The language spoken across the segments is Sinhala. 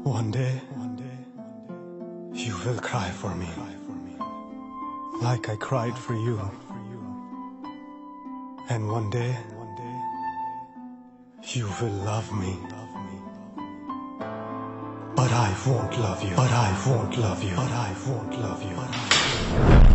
One day, you will cry for me, like I cried for you. And one day, you will love me. But I won't love you. But I won't love you. But I won't love you.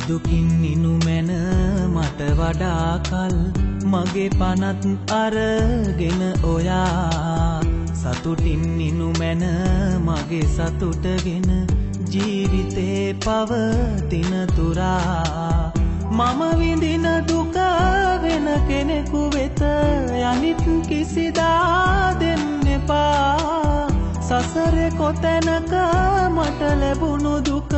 දුකින් නිනු මැන මට වඩා කල් මගේ පනත් අරගෙන ඔයා සතුටින් නිනු මැන මගේ සතුටගෙන ජීවිතේ පවතින තුරා මම විඳින දුක වෙන කෙනෙකු වෙත යනිත් කිසිදා දෙන්න එපා සසරේ කොතැනක මට ලැබුණු දුක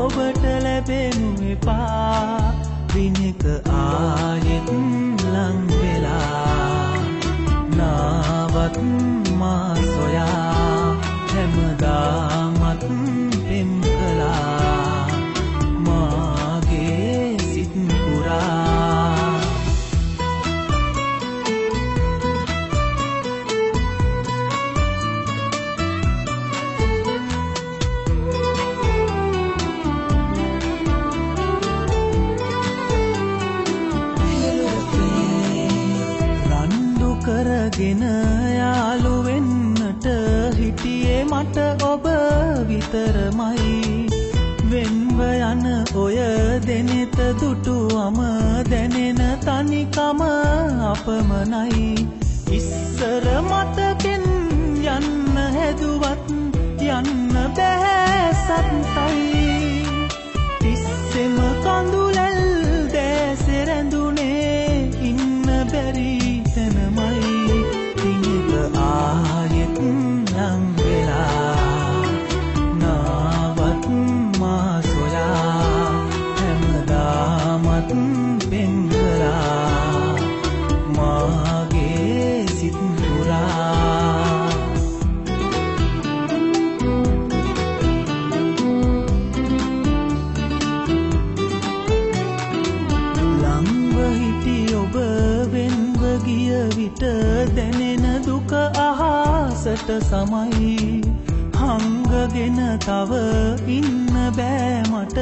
ඔබට ලැබෙනු එපා දිනක ආයෙත් ලං වෙලා නාවත් මා සොයා හැමදාමත් පෙම් කළා මාගේ සිත් පුරා කරගෙන යාළු වෙන්නට හිටියේ මට ඔබ විතරමයි වෙන්ව යන ඔය දෙනෙත දුටුවම දැනෙන තනිකම අපමණයි ඉස්සර මතකෙන් යන්න හැදුවත් යන්න බෑ සත්සයි තිස්සෙම කඳුලැල් දැසේ රැඳුනේ ඉන්න බැරි තනමයි දිනක ආයෙත් ලං වෙලා නාවත් මා සොයා හැමදාමත් පෙම් කළා මාගේ සිත් පුරා ලංව හිටි ඔබ වෙන්ව ගිය විට දැනෙන දුක අහසට සමයි හංගගෙන තව ඉන්න බෑ මට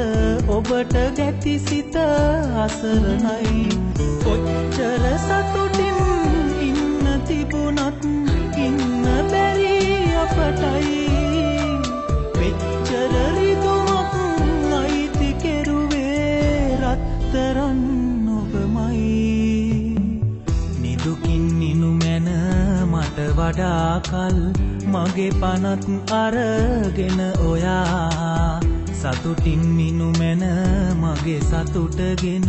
ඔබට ගැති සිත අසරණයි කොච්චර සතුටින් ඉන්න තිබුණත් ඉන්න බැරි අපටයි මෙච්චර රිදුමක් අයිති කෙරුවේ රත්තරන් ඔබමයි නිදුකින් නිනු මැන මට වඩා කල් මගේ පනත් අරගෙන ඔයා සතුටින් නිනු මැන මගේ සතුටගෙන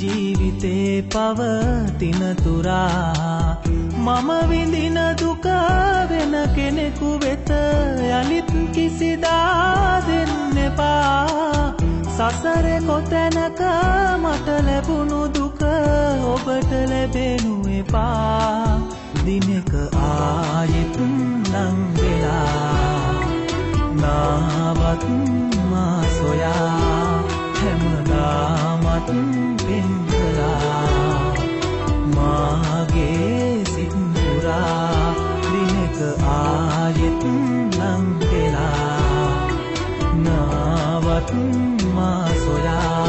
ජීවිතේ පවතින තුරා මම විඳින දුක වෙන කෙනෙකු වෙත යලිත් කිසිදා දෙන්න එපා සසරේ කොතැනක මට ලැබුණු දුක ඔබට ලැබෙනු එපා දිනක ආයෙත් ලං වෙලා නාවත් මා සොයා හැමදාමත් පෙම් කළා මාගේ සිත් පුරා දිනක ආයෙත් ලං වෙලා නාවත් මා සොයා